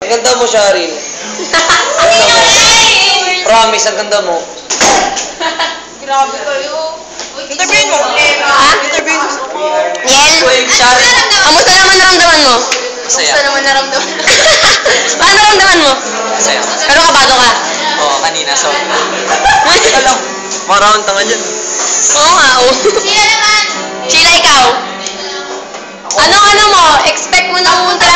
Ang ganda mo, Sharin. Promise, ang ganda mo. Grabe kayo. Interviewin mo. Ha? Interviewin mo. Niel? Sharin. Kamusta naman naramdaman mo? Masaya. Kamusta naman naramdaman? Paano naramdaman mo? Masaya. Pero kabado ka? Oo, kanina, so. Teka lang. Maroon tanga dyan. Oo nga, oo. Sila naman. Sheila, ikaw? Ano mo? Expect mo na pumunta